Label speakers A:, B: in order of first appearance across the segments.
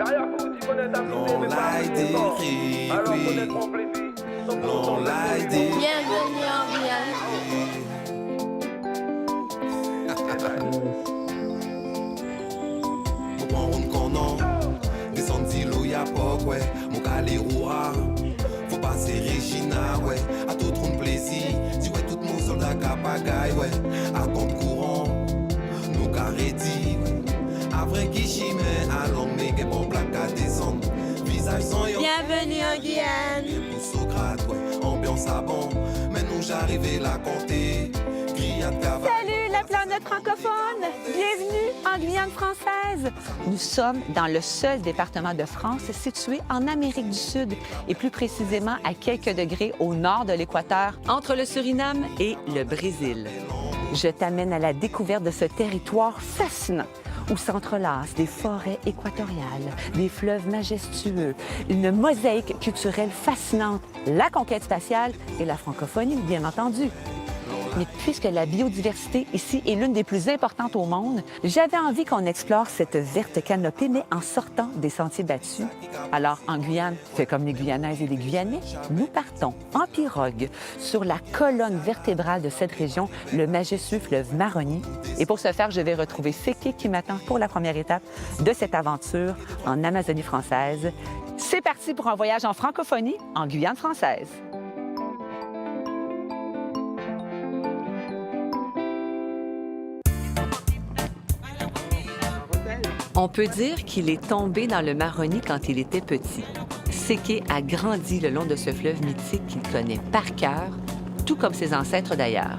A: L'on l'a décrit, oui. L'on l'a décrit.
B: Bienvenue en Guyane.
A: Mon bon round qu'on a, descendre d'îlot y'a pas, ouais. Mon calé roi, faut passer Regina, ouais. À tout round plaisir, dis ouais, tout mon soldat capagaille, ouais. À compte courant, nous carrédis, ouais. Après qui chimè, allons, mais que bon plaque à descendre. Visage sans yon.
B: Bienvenue en Guyane.
A: Pour Socrate, ouais. Ambiance à bon, mais nous j'arrivais la compter. Grillade cavale.
C: Salut la planète francophone! Bienvenue en Guyane française! Nous sommes dans le seul département de France situé en Amérique du Sud et plus précisément à quelques degrés au nord de l'équateur, entre le Suriname et le Brésil. Je t'amène à la découverte de ce territoire fascinant où s'entrelacent des forêts équatoriales, des fleuves majestueux, une mosaïque culturelle fascinante, la conquête spatiale et la francophonie, bien entendu. Mais puisque la biodiversité ici est l'une des plus importantes au monde, j'avais envie qu'on explore cette verte canopée, mais en sortant des sentiers battus. Alors, en Guyane, fait comme les Guyanaises et les Guyanais, nous partons en pirogue sur la colonne vertébrale de cette région, le majestueux fleuve Maroni. Et pour ce faire, je vais retrouver Séké qui m'attend pour la première étape de cette aventure en Amazonie française. C'est parti pour un voyage en francophonie en Guyane française. On peut dire qu'il est tombé dans le Maroni quand il était petit. Séké a grandi le long de ce fleuve mythique qu'il connaît par cœur, tout comme ses ancêtres d'ailleurs.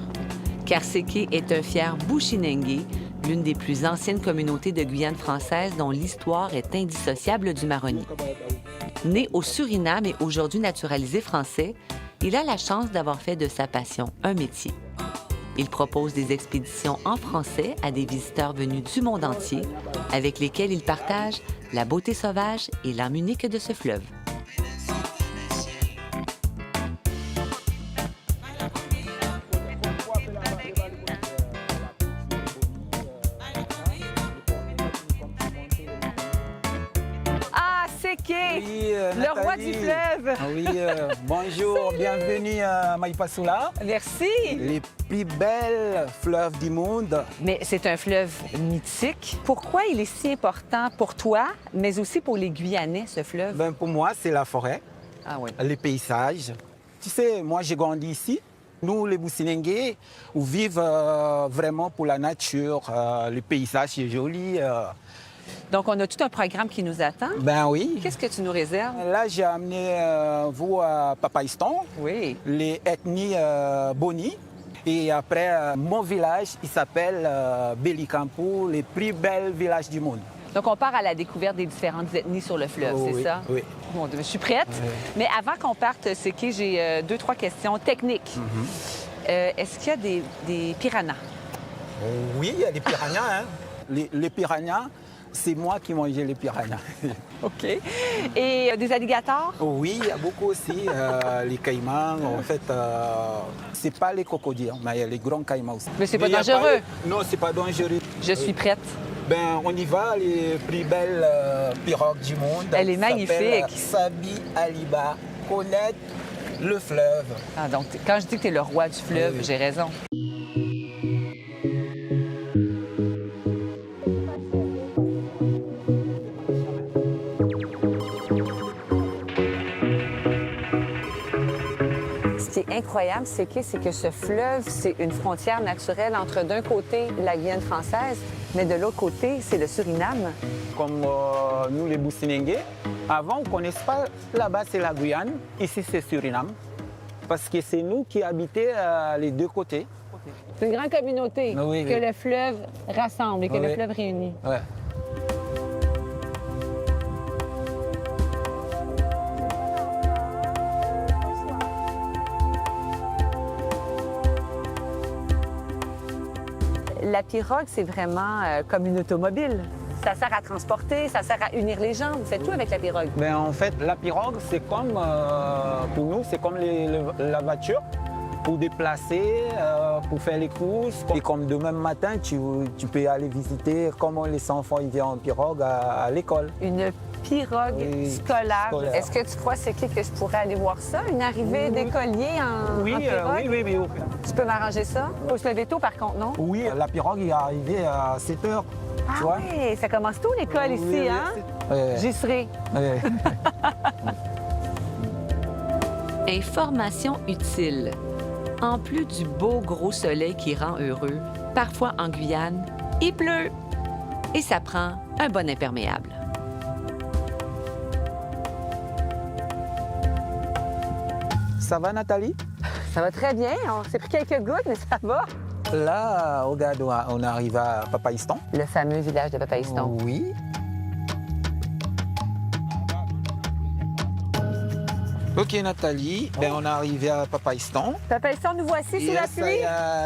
C: Car Séké est un fier Bushinengue, l'une des plus anciennes communautés de Guyane française dont l'histoire est indissociable du Maroni. Né au Suriname et aujourd'hui naturalisé français, il a la chance d'avoir fait de sa passion un métier. Il propose des expéditions en français à des visiteurs venus du monde entier, avec lesquels il partage la beauté sauvage et l'âme unique de ce fleuve. Ah, Séké,
D: Oui,
C: le roi
D: Nathalie.
C: du fleuve!
D: Ah oui, bonjour, bienvenue à Maïpasoula,
C: Merci!
D: les plus belles fleuves du monde.
C: Mais c'est un fleuve mythique. Pourquoi il est si important pour toi, mais aussi pour les Guyanais, ce fleuve?
D: Ben, pour moi, c'est la forêt,
C: Ah oui.
D: les paysages. Tu sais, moi, j'ai grandi ici. Nous, les Bushinengue, on vit vraiment pour la nature. Le paysage est joli.
C: Donc, on a tout un programme qui nous attend.
D: Ben oui.
C: Qu'est-ce que tu nous réserves?
D: Là, j'ai amené vous à Papaïstan,
C: Oui.
D: les ethnies Boni. Et après, mon village, il s'appelle Belicampo, les plus belles villages du monde.
C: Donc, on part à la découverte des différentes ethnies sur le fleuve,
D: Oh,
C: c'est
D: oui,
C: ça?
D: oui.
C: Bon, je suis prête.
D: Oui.
C: Mais avant qu'on parte, Séké, j'ai deux, trois questions techniques. Est-ce qu'il y a des piranhas?
D: Oui, il y a des piranhas. Hein. Les piranhas, c'est moi qui mangeais les piranhas.
C: OK. Et des alligators?
D: Oui, il y a beaucoup aussi. Les caïmans, en fait, c'est pas les crocodiles, mais il y a les grands caïmans aussi.
C: Mais c'est pas
D: il y a
C: dangereux.
D: Non, c'est pas dangereux.
C: Je suis prête.
D: Ben, on y va, les plus belles pirogues du monde.
C: Elle est
D: Qui s'appelle,
C: magnifique.
D: Sabi Aliba, connaître le fleuve.
C: Ah, donc, quand je dis que tu es le roi du fleuve,
D: Oui, oui.
C: j'ai raison. Ce qui est incroyable, c'est que ce fleuve, c'est une frontière naturelle entre d'un côté la Guyane française, mais de l'autre côté, c'est le Suriname.
D: Comme nous, les Bushinengue, avant, on ne connaissait pas là-bas, c'est la Guyane. Ici, c'est Suriname. Parce que c'est nous qui habitons les deux côtés.
C: C'est une grande communauté
D: Oui,
C: que
D: oui.
C: le fleuve rassemble et que le
D: Oui.
C: fleuve réunit.
D: Ouais.
C: La pirogue, c'est vraiment comme une automobile. Ça sert à transporter, ça sert à unir les gens. Vous faites tout avec la pirogue.
D: Ben, en fait, la pirogue, c'est comme, pour nous, c'est comme la voiture. Pour déplacer, pour faire les courses. Et comme demain matin, tu peux aller visiter comment les enfants ils viennent en pirogue à l'école.
C: Une pirogue scolaire.
D: scolaire.
C: Est-ce que tu crois, c'est qui que je pourrais aller voir ça? Une arrivée d'écoliers en pirogue?
D: oui.
C: Tu peux m'arranger ça? Faut se lever tôt, par contre, non?
D: Oui, la pirogue est arrivée à 7 h.
C: Ah
D: tu vois?
C: oui, ça commence tôt, l'école, ici,
D: Oui,
C: hein?
D: Ouais.
C: J'y serai.
D: Ouais.
C: Information utile. En plus du beau gros soleil qui rend heureux, parfois en Guyane, il pleut. Et ça prend un bon imperméable.
D: Ça va, Nathalie?
C: Ça va très bien. On s'est pris quelques gouttes, mais ça va.
D: Là, regarde, on arrive à Papaïstan.
C: Le fameux village de Papaïstan.
D: Oui. OK, Nathalie, ben, on est arrivé à Papaïstan.
C: Papaïstan, nous voici sous la pluie.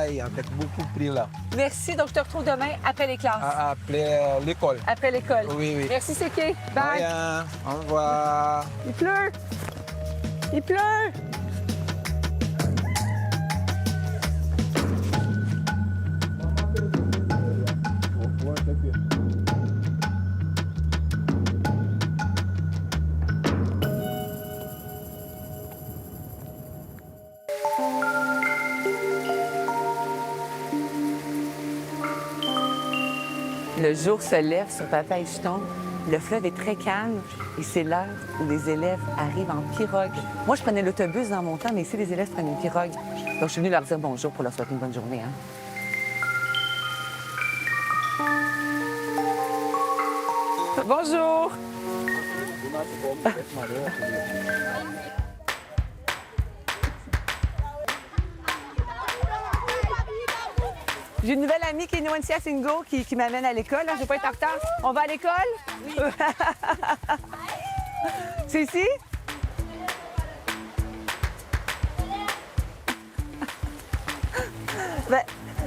D: Il y a beaucoup de pluie là.
C: Merci. Donc, je te retrouve demain après les classes.
D: Après l'école.
C: Après l'école.
D: Oui.
C: Merci, Séké. Bye.
D: Rien. Au revoir.
C: Il pleut. Il pleut. Le jour se lève sur Papaïstan. Le fleuve est très calme et c'est l'heure où les élèves arrivent en pirogue. Moi, je prenais l'autobus dans mon temps, mais ici, les élèves prennent une pirogue. Donc, je suis venue leur dire bonjour pour leur souhaiter une bonne journée. Hein? Bonjour! J'ai une nouvelle amie qui est Noencia Singo qui m'amène à l'école. Je ne vais pas être en retard. On va à l'école? Oui. C'est ici? Ben,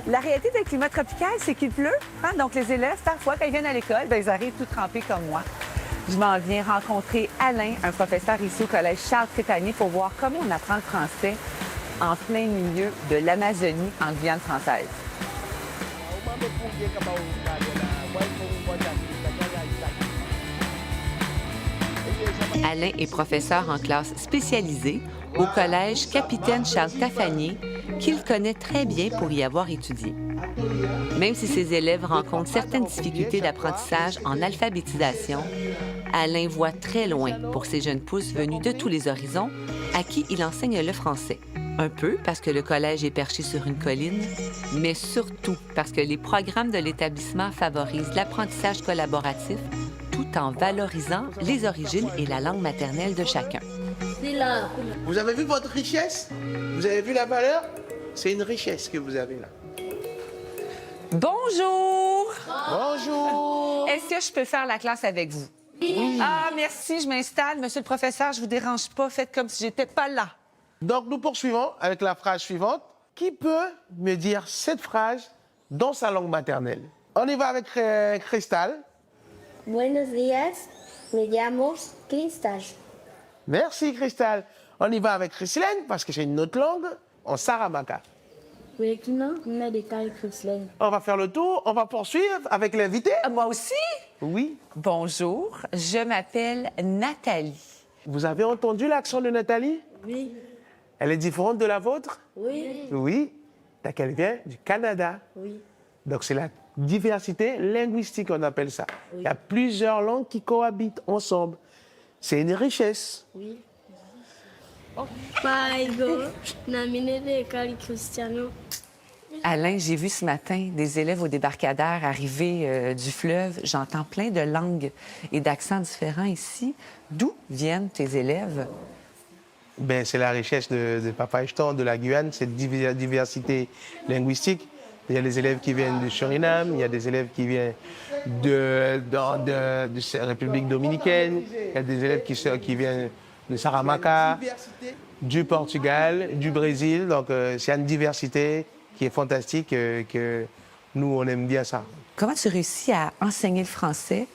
C: la réalité d'un climat tropical, c'est qu'il pleut. Hein? Donc, les élèves, parfois, quand ils viennent à l'école, ben, ils arrivent tout trempés comme moi. Je m'en viens rencontrer Alain, un professeur ici au Collège Charles-Trétanier, pour voir comment on apprend le français en plein milieu de l'Amazonie en Guyane française. Alain est professeur en classe spécialisée au Collège Capitaine Charles Tafanier, qu'il connaît très bien pour y avoir étudié. Même si ses élèves rencontrent certaines difficultés d'apprentissage en alphabétisation, Alain voit très loin pour ces jeunes pousses venus de tous les horizons à qui il enseigne le français. Un peu parce que le collège est perché sur une colline, mais surtout parce que les programmes de l'établissement favorisent l'apprentissage collaboratif tout en valorisant les origines et la langue maternelle de chacun.
E: Vous avez vu votre richesse? Vous avez vu la valeur? C'est une richesse que vous avez là.
C: Bonjour!
E: Bonjour!
C: Est-ce que je peux faire la classe avec vous? Oui. Ah, merci, je m'installe. Monsieur le professeur, je vous dérange pas. Faites comme si j'étais pas là.
E: Donc, nous poursuivons avec la phrase suivante. Qui peut me dire cette phrase dans sa langue maternelle? On y va avec Cristal.
B: Buenos días, me llamo Cristal.
E: Merci, Cristal. On y va avec Christine, parce que c'est une autre langue, en Saramaka. On va faire le tour, on va poursuivre avec l'invité.
C: Moi aussi?
E: Oui.
C: Bonjour, je m'appelle Nathalie.
E: Vous avez entendu l'accent de Nathalie?
B: Oui.
E: Elle est différente de la vôtre?
B: Oui.
E: Oui. Elle vient du Canada.
B: Oui.
E: Donc c'est la diversité linguistique, on appelle ça.
B: Oui.
E: Il y a plusieurs langues qui cohabitent ensemble. C'est une richesse.
B: Oui. Paigo, namine de Cali Cristiano.
C: Alain, j'ai vu ce matin des élèves au débarcadère arriver du fleuve. J'entends plein de langues et d'accents différents ici. D'où viennent tes élèves?
E: Ben, c'est la richesse de Papaïstan, de la Guyane, cette diversité linguistique. Il y a des élèves qui viennent du Suriname, il y a des élèves qui viennent de la République dominicaine, il y a des élèves qui viennent de Saramaka, du Portugal, du Brésil. Donc, c'est une diversité qui est fantastique, que nous, on aime bien ça.
C: Comment tu réussis à enseigner le français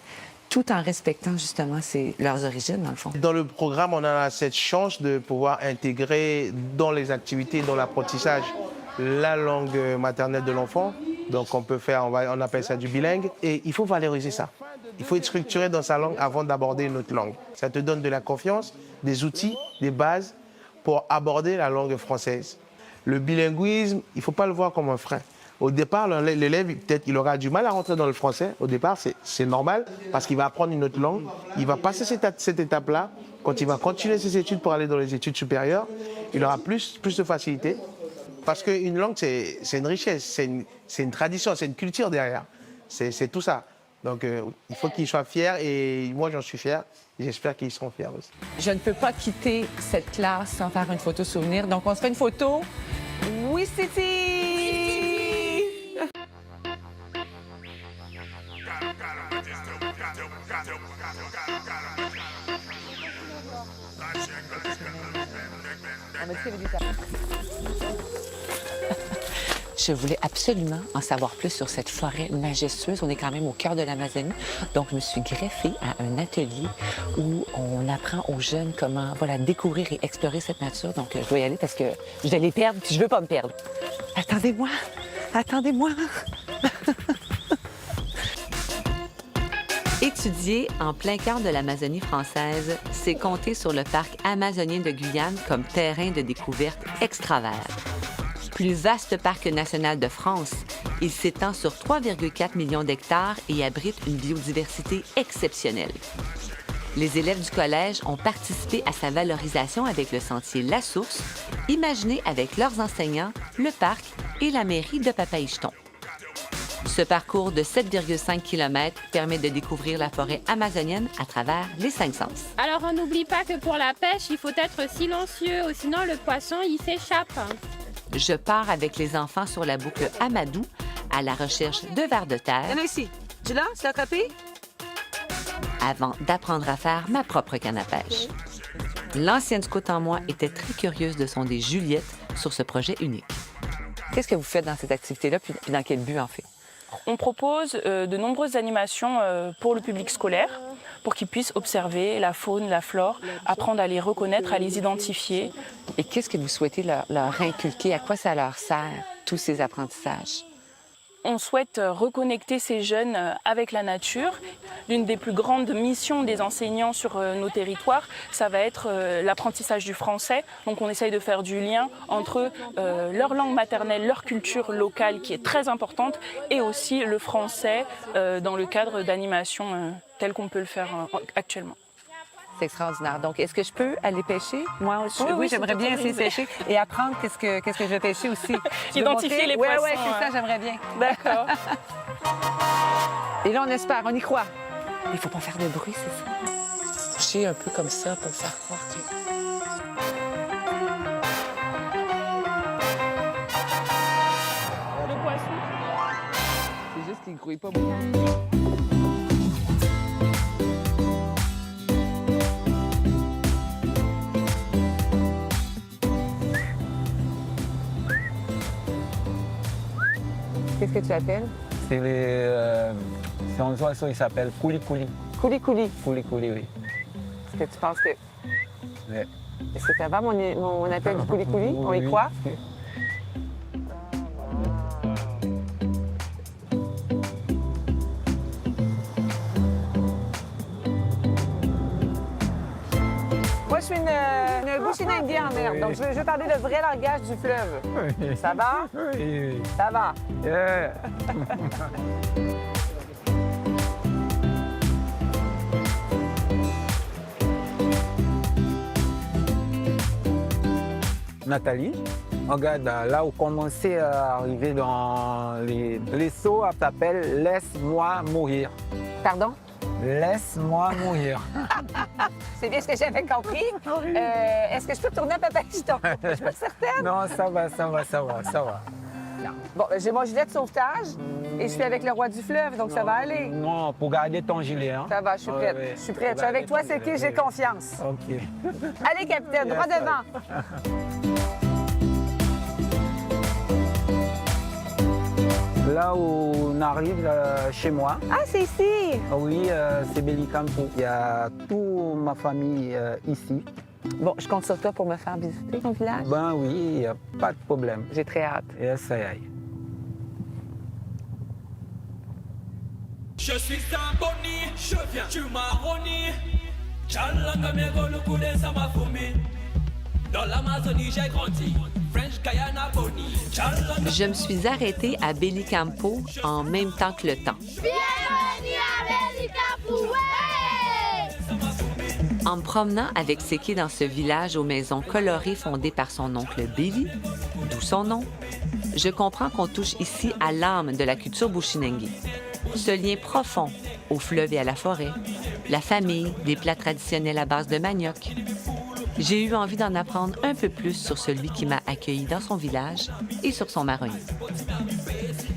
C: tout en respectant justement leurs origines, dans le fond?
E: Dans le programme, on a cette chance de pouvoir intégrer dans les activités, dans l'apprentissage, la langue maternelle de l'enfant. Donc, on peut faire, on appelle ça du bilingue. Et il faut valoriser ça. il faut être structuré dans sa langue avant d'aborder une autre langue. Ça te donne de la confiance, des outils, des bases pour aborder la langue française. Le bilinguisme, il ne faut pas le voir comme un frein. Au départ, l'élève, peut-être qu'il aura du mal à rentrer dans le français. Au départ, c'est normal parce qu'il va apprendre une autre langue. Il va passer cette étape-là. Quand il va continuer ses études pour aller dans les études supérieures, il aura plus de facilité. Parce qu'une langue, c'est une richesse, c'est une tradition, c'est une culture derrière. C'est tout ça. Donc, il faut qu'ils soient fiers et moi, j'en suis fier. J'espère qu'ils seront fiers aussi.
C: Je ne peux pas quitter cette classe sans faire une photo souvenir. Donc, on se fait une photo. Oui, City! Je voulais absolument en savoir plus sur cette forêt majestueuse. On est quand même au cœur de l'Amazonie. Donc, je me suis greffée à un atelier où on apprend aux jeunes comment découvrir et explorer cette nature. Donc, je dois y aller parce que je vais les perdre puis je veux pas me perdre. Attendez-moi! Attendez-moi! Étudier en plein cœur de l'Amazonie française, c'est compter sur le parc amazonien de Guyane comme terrain de découverte extravert. Plus vaste parc national de France, il s'étend sur 3,4 millions d'hectares et abrite une biodiversité exceptionnelle. Les élèves du collège ont participé à sa valorisation avec le sentier La Source, imaginé avec leurs enseignants, le parc et la mairie de Papaicheton. Ce parcours de 7,5 km permet de découvrir la forêt amazonienne à travers les 5 sens.
F: Alors on n'oublie pas que pour la pêche, il faut être silencieux, sinon le poisson il s'échappe.
C: Je pars avec les enfants sur la boucle Amadou à la recherche de vers de terre.
G: Il y en a ici. Tu l'as? Tu l'as attrapé?
C: Avant d'apprendre à faire ma propre canne à pêche. L'ancienne scout en moi était très curieuse de sonder Juliette sur ce projet unique. Qu'est-ce que vous faites dans cette activité-là, puis dans quel but, en fait?
H: On propose de nombreuses animations pour le public scolaire, pour qu'ils puissent observer la faune, la flore, apprendre à les reconnaître, à les identifier.
C: Et qu'est-ce que vous souhaitez leur inculquer? À quoi ça leur sert, tous ces apprentissages?
H: On souhaite reconnecter ces jeunes avec la nature. L'une des plus grandes missions des enseignants sur nos territoires, ça va être l'apprentissage du français. Donc on essaye de faire du lien entre leur langue maternelle, leur culture locale qui est très importante, et aussi le français dans le cadre d'animations tel qu'on peut le faire actuellement.
C: C'est extraordinaire. Donc, est-ce que je peux aller pêcher, moi aussi?
H: Oui,
C: j'aimerais bien essayer de pêcher et apprendre qu'est-ce que je vais pêcher aussi.
H: Identifier les poissons.
C: Oui, c'est ça, j'aimerais bien.
H: D'accord.
C: Et là, on espère, on y croit. Il ne faut pas faire de bruit, c'est ça? Pêcher un peu comme ça pour faire croire que...
H: Le poisson.
C: C'est juste qu'il ne grouille pas beaucoup. Qu'est-ce que tu appelles?
D: C'est un oiseau, il s'appelle kouli-kouli.
C: Kouli-kouli.
D: Kouli-kouli, oui.
C: Est-ce que tu penses que...
D: Ouais.
C: Est-ce que ça va, mon appel du kouli-kouli? On y croit? Moi, je suis une bouchine indienne en herbe, donc je veux parler le vrai langage du fleuve.
D: Oui.
C: Ça va?
D: Oui.
C: Ça va.
D: Yeah. Nathalie, regarde, là où commencer à arriver dans les sauts, elle s'appelle « Laisse-moi mourir ».
C: Pardon?
D: Laisse-moi mourir.
C: C'est bien ce que j'avais compris. Est-ce que je peux tourner à Papaicheton? Je suis pas certaine.
D: Non, ça va.
C: Non. Bon, j'ai mon gilet de sauvetage et je suis avec le roi du fleuve, donc ça va aller.
D: Non, pour garder ton gilet. Hein?
C: Ça va, je suis prête.
D: Ouais.
C: Je suis prête. Je suis avec toi, c'est qui? J'ai confiance.
D: OK.
C: Allez, capitaine, droit devant.
D: Là où on arrive, chez moi,
C: Ah, c'est ici.
D: oui, c'est Bellicampo. Il y a toute ma famille ici.
C: Bon, je compte sur toi pour me faire visiter ton village.
D: Ben oui, il n'y a pas de problème.
C: J'ai très hâte.
D: Et ça y est.
I: Je suis un boni, je viens du Maroni. Chalanga megolo kule sama fumi. Dans l'Amazonie j'ai grandi. French Guyana Boni.
C: Je me suis arrêtée à Bellicampo en même temps que le temps.
B: Bienvenue à Bellicampo, ouais!
C: En me promenant avec Seki dans ce village aux maisons colorées fondé par son oncle Billy, d'où son nom, je comprends qu'on touche ici à l'âme de la culture bushinengue. Ce lien profond au fleuve et à la forêt, la famille, des plats traditionnels à base de manioc. J'ai eu envie d'en apprendre un peu plus sur celui qui m'a accueilli dans son village et sur son marronnier.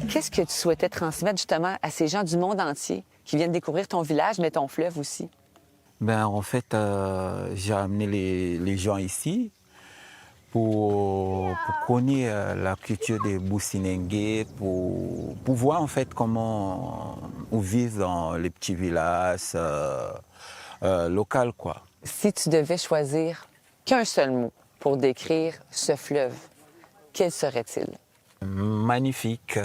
G: Qu'est-ce que tu souhaitais transmettre justement à ces gens du monde entier qui viennent découvrir ton village, mais ton fleuve aussi?
D: Ben, en fait, j'ai amené les gens ici pour connaître la culture des Bushinengue, pour voir en fait comment on vit dans les petits villages locaux, quoi.
G: Si tu devais choisir qu'un seul mot pour décrire ce fleuve, quel serait-il?
D: Magnifique.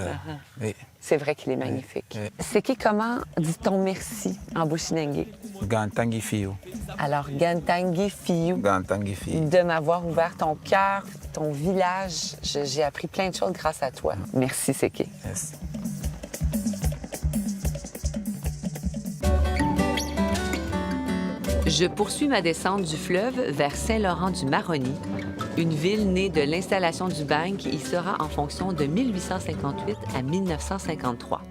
D: Oui.
G: C'est vrai qu'il est magnifique.
D: Oui.
G: C'est qui, comment dit-on merci en bushinengue?
D: Gantangi Fiyo.
G: Alors, Gantangi Fiyu,
D: Gantangi Fiyo.
G: de m'avoir ouvert ton cœur, ton village. J'ai appris plein de choses grâce à toi. Merci, Seki.
D: Yes.
C: Je poursuis ma descente du fleuve vers Saint-Laurent-du-Maroni, une ville née de l'installation du bagne qui y sera en fonction de 1858 à 1953.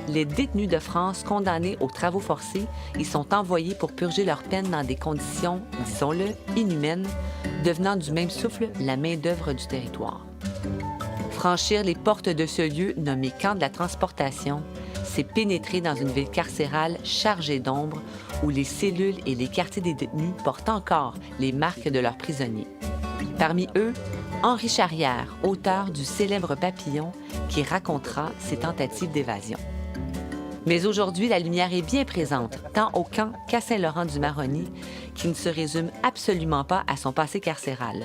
C: Les détenus de France condamnés aux travaux forcés y sont envoyés pour purger leur peine dans des conditions, disons-le, inhumaines, devenant du même souffle la main-d'œuvre du territoire. Franchir les portes de ce lieu nommé Camp de la Transportation, c'est pénétrer dans une ville carcérale chargée d'ombre où les cellules et les quartiers des détenus portent encore les marques de leurs prisonniers. Parmi eux, Henri Charrière, auteur du célèbre Papillon, qui racontera ses tentatives d'évasion. Mais aujourd'hui, la lumière est bien présente, tant au camp qu'à Saint-Laurent-du-Maroni, qui ne se résume absolument pas à son passé carcéral.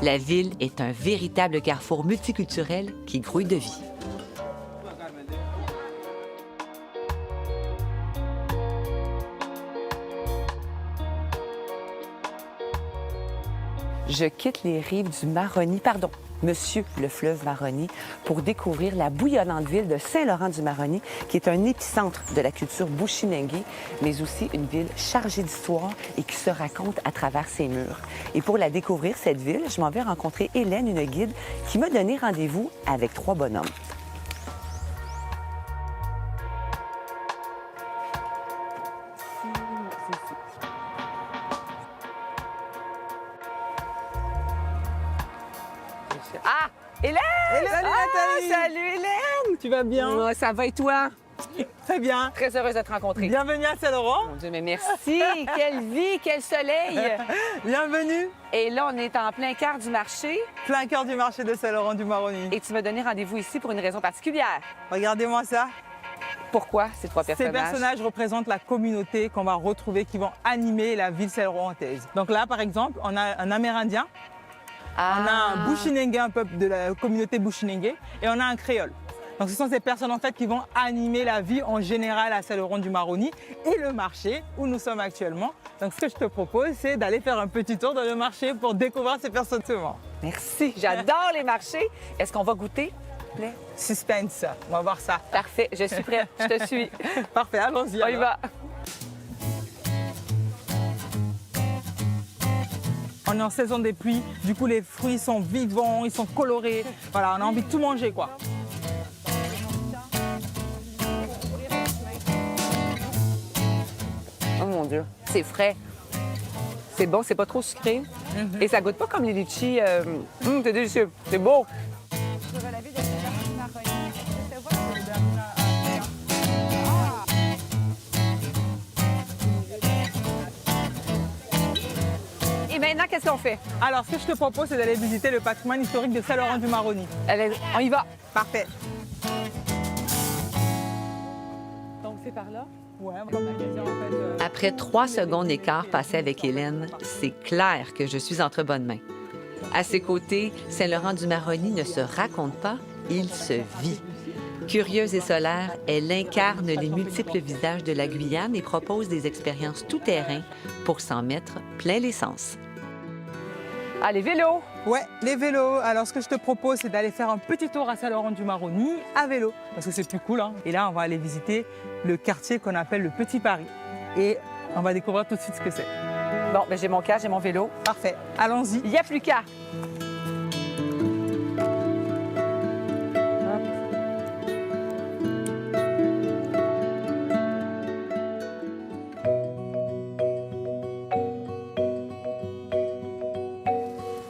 C: La ville est un véritable carrefour multiculturel qui grouille de vie.
G: Je quitte les rives du Maroni, Monsieur le fleuve Maroni, pour découvrir la bouillonnante ville de Saint-Laurent-du-Maroni, qui est un épicentre de la culture bushinengue, mais aussi une ville chargée d'histoire et qui se raconte à travers ses murs. Et pour la découvrir, cette ville, je m'en vais rencontrer Hélène, une guide, qui m'a donné rendez-vous avec 3 bonhommes. Ah! Hélène!
J: Salut Nathalie!
G: Salut Hélène!
J: Tu vas bien?
G: Oh, ça va et toi?
J: Très bien.
G: Très heureuse de te rencontrer.
J: Bienvenue à Saint-Laurent.
G: Mon Dieu, mais merci! Quelle vie, quel soleil!
J: Bienvenue.
G: Et là, on est en plein cœur du marché.
J: Plein cœur du marché de Saint-Laurent-du-Maroni.
G: Et tu m'as donné rendez-vous ici pour une raison particulière.
J: Regardez-moi ça.
G: Pourquoi ces 3
J: Ces
G: personnages?
J: personnages représentent la communauté qu'on va retrouver qui vont animer la ville saint-laurentaise. Donc là, par exemple, on a un Amérindien. On a un Bushinengue, un peuple de la communauté Bushinengue, et on a un créole. Donc ce sont ces personnes en fait qui vont animer la vie en général à Saint-Laurent-du-Maroni et le marché où nous sommes actuellement. Donc ce que je te propose, c'est d'aller faire un petit tour dans le marché pour découvrir ces personnes.
G: Merci, j'adore les marchés. Est-ce qu'on va goûter? Plaît?
J: Suspense, on va voir ça.
G: Parfait, je suis prête, je te suis.
J: Parfait, allons-y.
G: On y va.
J: On est en saison des pluies, du coup les fruits sont vivants, ils sont colorés. Voilà, on a envie de tout manger quoi.
G: Oh mon Dieu, c'est frais. C'est bon, c'est pas trop sucré. Et ça goûte pas comme les litchis. C'est délicieux, c'est beau. Et maintenant, qu'est-ce qu'on fait?
J: Alors, ce que je te propose, c'est d'aller visiter le patrimoine historique de Saint-Laurent-du-Maroni.
G: Allez, on y va.
J: Parfait.
G: Donc, c'est par là?
J: Ouais, on va magasin, en fait.
C: Après 3 secondes et quart passées avec Hélène, c'est clair que je suis entre bonnes mains. À ses côtés, Saint-Laurent-du-Maroni ne se raconte pas, il se vit. Curieuse et solaire, elle incarne les multiples visages de la Guyane et propose des expériences tout-terrain pour s'en mettre plein les sens.
G: Ah, les vélos!
J: Ouais, les vélos. Alors, ce que je te propose, c'est d'aller faire un petit tour à Saint-Laurent-du-Maroni à vélo, parce que c'est plus cool, hein. Et là, on va aller visiter le quartier qu'on appelle le Petit Paris. Et on va découvrir tout de suite ce que c'est.
G: Bon, ben j'ai mon casque, j'ai mon vélo.
J: Parfait. Allons-y.
G: Il n'y a plus qu'à.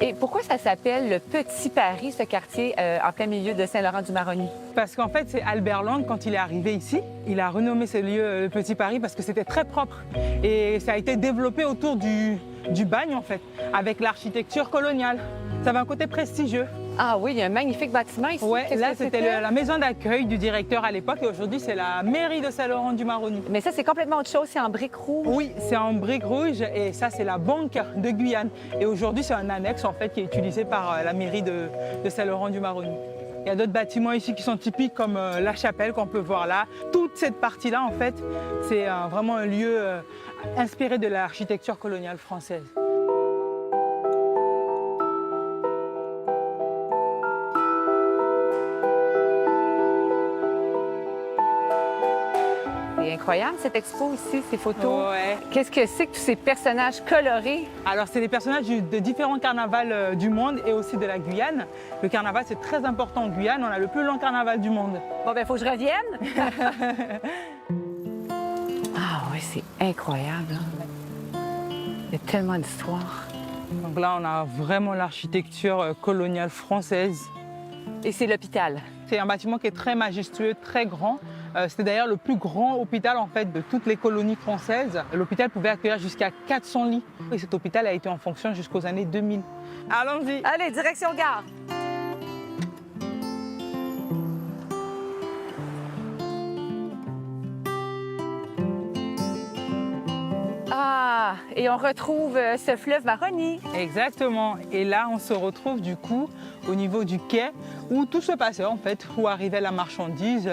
G: Et pourquoi ça s'appelle le Petit Paris, ce quartier en plein milieu de Saint-Laurent-du-Maroni?
J: Parce qu'en fait, c'est Albert Londres, quand il est arrivé ici, il a renommé ce lieu le Petit Paris parce que c'était très propre. Et ça a été développé autour du bagne, en fait, avec l'architecture coloniale. Ça avait un côté prestigieux.
G: Ah oui, il y a un magnifique bâtiment ici.
J: Ouais, là,
G: que
J: c'était la maison d'accueil du directeur à l'époque et aujourd'hui, c'est la mairie de Saint-Laurent-du-Maroni.
G: Mais ça, c'est complètement autre chose, c'est en briques rouges.
J: Oui, c'est en briques rouges et ça, c'est la banque de Guyane. Et aujourd'hui, c'est un annexe, en fait, qui est utilisé par la mairie de Saint-Laurent-du-Maroni. Il y a d'autres bâtiments ici qui sont typiques comme la chapelle qu'on peut voir là. Toute cette partie-là, en fait, c'est vraiment un lieu inspiré de l'architecture coloniale française.
G: C'est incroyable, cette expo ici, ces photos.
J: Ouais.
G: Qu'est-ce que c'est que tous ces personnages colorés?
J: Alors, c'est des personnages de différents carnavals du monde et aussi de la Guyane. Le carnaval, c'est très important en Guyane. On a le plus long carnaval du monde.
G: Bon, ben, il faut que je revienne. Ah oui, c'est incroyable. Hein. Il y a tellement d'histoires.
J: Donc là, on a vraiment l'architecture coloniale française.
G: Et c'est l'hôpital.
J: C'est un bâtiment qui est très majestueux, très grand. C'était d'ailleurs le plus grand hôpital en fait, de toutes les colonies françaises. L'hôpital pouvait accueillir jusqu'à 400 lits. Et cet hôpital a été en fonction jusqu'aux années 2000. Allons-y.
G: Allez, direction gare. Ah, et on retrouve ce fleuve Maroni.
J: Exactement. Et là, on se retrouve du coup au niveau du quai où tout se passait en fait, où arrivait la marchandise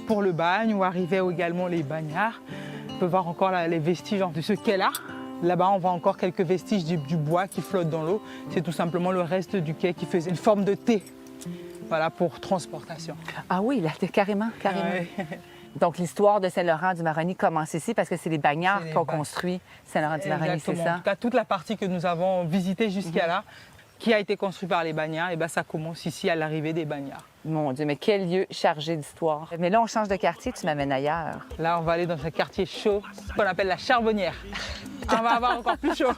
J: pour le bagne, où arrivaient également les bagnards. On peut voir encore les vestiges de ce quai-là. Là-bas, on voit encore quelques vestiges du bois qui flotte dans l'eau. C'est tout simplement le reste du quai qui faisait une forme de T, voilà, pour transportation.
G: Ah oui, là, carrément. Ouais. Donc, l'histoire de Saint-Laurent-du-Maroni commence ici parce que c'est les bagnards qui ont construit Saint-Laurent-du-Maroni, c'est ça?
J: En tout cas, toute la partie que nous avons visitée jusqu'à là, qui a été construite par les bagnards, et bien, ça commence ici à l'arrivée des bagnards.
G: Mon Dieu, mais quel lieu chargé d'histoire. Mais là, on change de quartier, tu m'amènes ailleurs.
J: Là, on va aller dans un quartier chaud, qu'on appelle la Charbonnière. On va avoir encore plus chaud.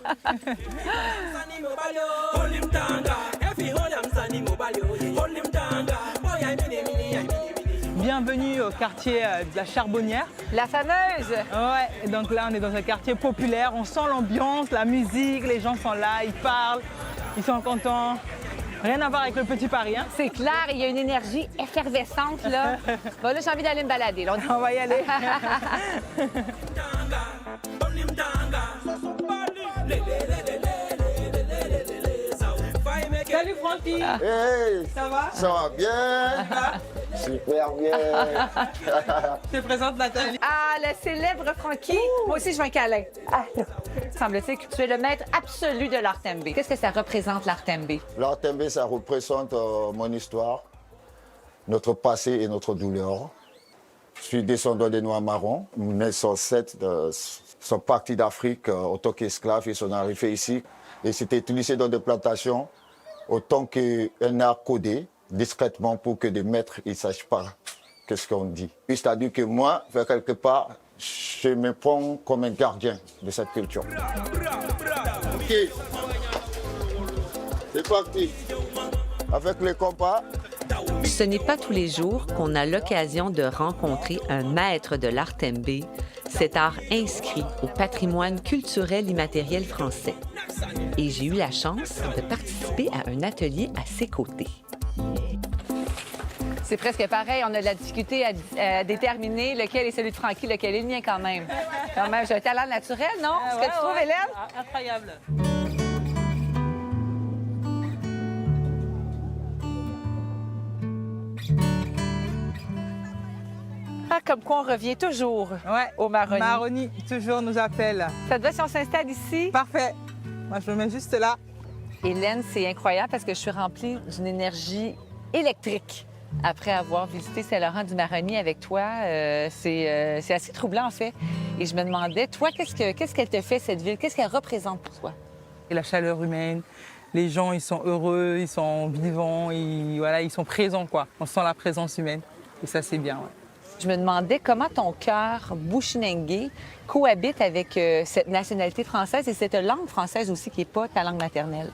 J: Bienvenue au quartier de la Charbonnière.
G: La fameuse!
J: Ouais, donc là, on est dans un quartier populaire. On sent l'ambiance, la musique, les gens sont là, ils parlent, ils sont contents. Rien à voir avec le Petit Paris, hein?
G: C'est clair, il y a une énergie effervescente, là. Bon, là, j'ai envie d'aller me balader. Là,
J: on va y aller. Salut Francky!
K: Hey!
J: Ça va?
K: Ça va bien? Super bien!
J: Je te présente Nathalie.
G: Ah, le célèbre Francky! Moi aussi, je veux un câlin. Ah, semble-t-il que tu es le maître absolu de l'art tembé. Qu'est-ce que ça représente, l'art tembé?
K: L'art tembé, ça représente mon histoire, notre passé et notre douleur. Je suis descendant des Noirs marrons. Mes ancêtres sont partis d'Afrique en tant qu'esclaves. Ils sont arrivés ici et c'était utilisé dans des plantations autant qu'un art codé, discrètement, pour que des maîtres ne sachent pas ce qu'on dit. C'est-à-dire que moi, vers quelque part, je me prends comme un gardien de cette culture. Ok, c'est parti. Avec les compas.
C: Ce n'est pas tous les jours qu'on a l'occasion de rencontrer un maître de l'art tembé, cet art inscrit au patrimoine culturel immatériel français. Et j'ai eu la chance de participer à un atelier à ses côtés.
G: C'est presque pareil, on a de la difficulté à déterminer lequel est celui de Francky, lequel est le mien quand même. Quand même, j'ai un talent naturel, non? Ce que tu trouves, Hélène?
J: Incroyable.
C: comme quoi on revient toujours au Maroni.
J: Maroni, toujours nous appelle.
C: Ça te va si on s'installe ici?
J: Parfait. Moi, je me mets juste là.
C: Hélène, c'est incroyable parce que je suis remplie d'une énergie électrique après avoir visité Saint-Laurent-du-Maroni avec toi. C'est assez troublant, en fait. Et je me demandais, toi, qu'est-ce qu'elle te fait, cette ville? Qu'est-ce qu'elle représente pour toi?
J: Et la chaleur humaine, les gens, ils sont heureux, ils sont vivants, ils sont présents, quoi. On sent la présence humaine. Et ça, c'est bien, ouais.
C: Je me demandais comment ton cœur bushinengue cohabite avec cette nationalité française et cette langue française aussi qui n'est pas ta langue maternelle.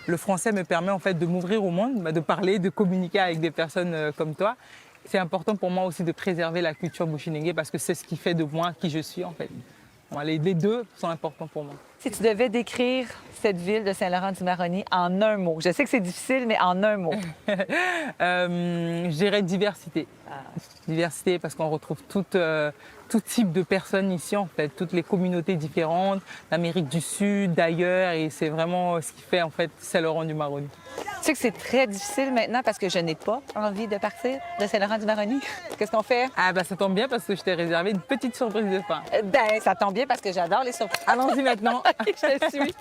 J: Le français me permet en fait de m'ouvrir au monde, de parler, de communiquer avec des personnes comme toi. C'est important pour moi aussi de préserver la culture bushinengue parce que c'est ce qui fait de moi qui je suis en fait. Les deux sont importants pour moi.
C: Si tu devais décrire cette ville de Saint-Laurent-du-Maroni en un mot, je sais que c'est difficile, mais en un mot.
J: Je dirais diversité. Diversité parce qu'on retrouve tout type de personnes ici, en fait, toutes les communautés différentes, d'Amérique du Sud, d'ailleurs, et c'est vraiment ce qui fait, en fait, Saint-Laurent-du-Maroni.
C: Tu sais que c'est très difficile maintenant parce que je n'ai pas envie de partir de Saint-Laurent-du-Maroni. Qu'est-ce qu'on fait?
J: Ah, ben ça tombe bien parce que je t'ai réservé une petite surprise de fin.
C: Ben, ça tombe bien parce que j'adore les surprises.
J: Allons-y maintenant.
C: Je te suis.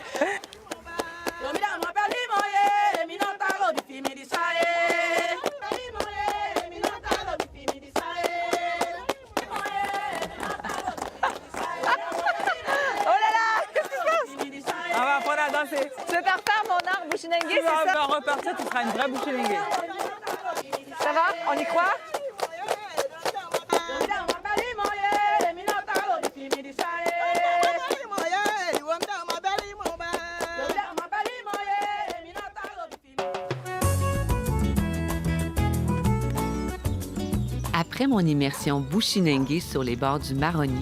C: Tu veux partir mon art bushinengue, c'est ça?
J: Tu vas repartir, tu seras une vraie bushinengue.
C: Ça va? On y croit?
L: Après mon immersion bushinengue sur les bords du Maroni,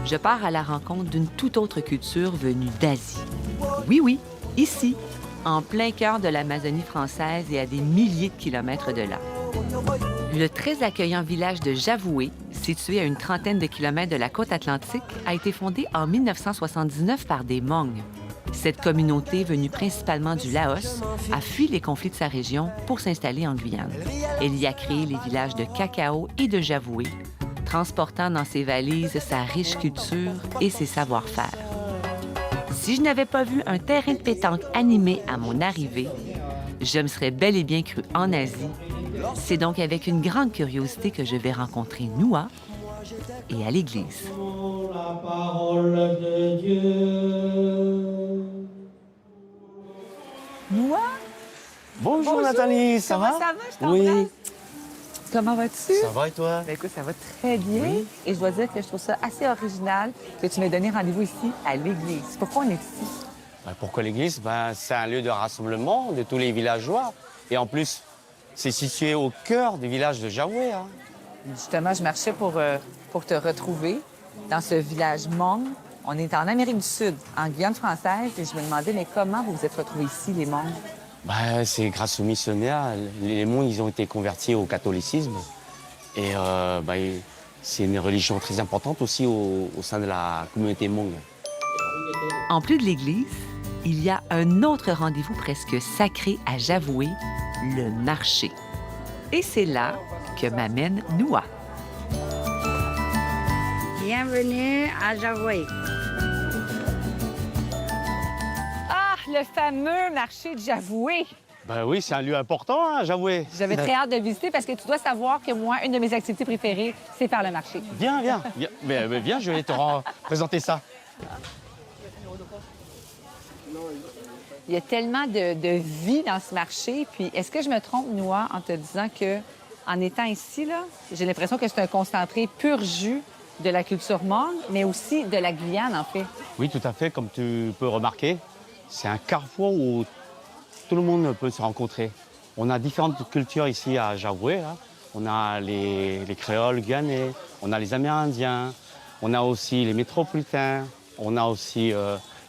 L: je pars à la rencontre d'une toute autre culture venue d'Asie. Oui, ici, en plein cœur de l'Amazonie française et à des milliers de kilomètres de là. Le très accueillant village de Javoué, situé à une trentaine de kilomètres de la côte atlantique, a été fondé en 1979 par des Hmong. Cette communauté, venue principalement du Laos, a fui les conflits de sa région pour s'installer en Guyane. Elle y a créé les villages de Cacao et de Javoué, transportant dans ses valises sa riche culture et ses savoir-faire. Si je n'avais pas vu un terrain de pétanque animé à mon arrivée, je me serais bel et bien cru en Asie. C'est donc avec une grande curiosité que je vais rencontrer Noua et à l'église.
I: La parole de Dieu.
C: Noua?
M: Bonjour Nathalie, ça va?
C: Ça va, je t'embrasse.
M: Oui.
C: Comment vas-tu?
M: Ça va et toi?
C: Ben écoute, ça va très bien. Oui. Et je dois dire que je trouve ça assez original que tu m'aies donné rendez-vous ici, à l'église. Pourquoi on est ici?
M: Pourquoi l'église? C'est un lieu de rassemblement de tous les villageois. Et en plus, c'est situé au cœur du village de Javoué. Hein.
C: Justement, je marchais pour te retrouver dans ce village Hmong. On est en Amérique du Sud, en Guyane française, et je me demandais, mais comment vous vous êtes retrouvés ici, les Hmong?
M: C'est grâce aux missionnaires. Les Hmong, ils ont été convertis au catholicisme. Et c'est une religion très importante aussi au sein de la communauté Hmong.
L: En plus de l'église, il y a un autre rendez-vous presque sacré à Javoué, le marché. Et c'est là que m'amène Noua.
N: Bienvenue à Javoué.
C: Ah, le fameux marché de Javoué!
M: Oui, c'est un lieu important, hein, Javoué.
C: J'avais très hâte de le visiter parce que tu dois savoir que moi, une de mes activités préférées, c'est faire le marché.
M: Viens. Viens, je vais te présenter ça.
C: Il y a tellement de vie dans ce marché. Puis, est-ce que je me trompe, Noua, en te disant que, en étant ici, là, j'ai l'impression que c'est un concentré pur jus de la culture Hmong, mais aussi de la Guyane, en fait.
M: Oui, tout à fait. Comme tu peux remarquer, c'est un carrefour où tout le monde peut se rencontrer. On a différentes cultures ici à Javoué. Là. On a les créoles guyanais, on a les Amérindiens, on a aussi les métropolitains, on a aussi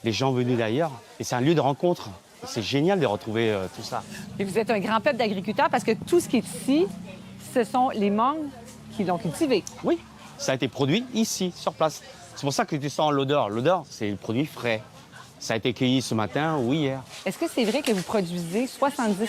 M: les gens venus d'ailleurs. Et c'est un lieu de rencontre. C'est génial de retrouver tout ça.
C: Et vous êtes un grand peuple d'agriculteurs parce que tout ce qui est ici, ce sont les Hmong qui l'ont cultivé.
M: Oui, ça a été produit ici, sur place. C'est pour ça que tu sens l'odeur. L'odeur, c'est le produit frais. Ça a été cueilli ce matin ou hier.
C: Est-ce que c'est vrai que vous produisez 70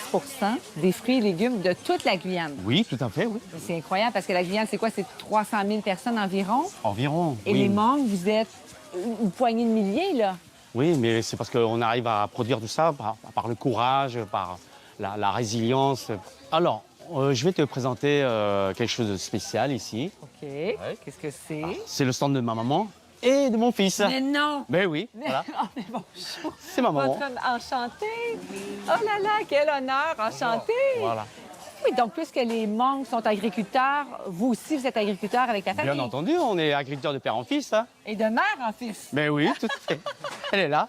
C: des fruits et légumes de toute la Guyane?
M: Oui, tout à fait, oui.
C: C'est incroyable parce que la Guyane, c'est quoi? C'est 300 000 personnes environ?
M: Environ,
C: Et
M: oui.
C: les mangues, vous êtes une poignée de milliers, là?
M: Oui, mais c'est parce qu'on arrive à produire tout ça par le courage, par la résilience. Alors, je vais te présenter quelque chose de spécial ici.
C: OK. Qu'est-ce que c'est?
M: C'est le stand de ma maman et de mon fils.
C: Mais non!
M: Ben oui,
C: Mais,
M: voilà.
C: oh, mais bonjour!
M: C'est ma maman.
C: Enchantée! Oh là là, quel honneur! Enchantée!
M: Voilà.
C: Oui, donc puisque les Hmong sont agriculteurs, vous aussi, vous êtes agriculteur avec la famille?
M: Bien entendu, on est agriculteur de père en fils. Hein.
C: Et de mère en fils?
M: Ben oui, tout à fait. Elle est là.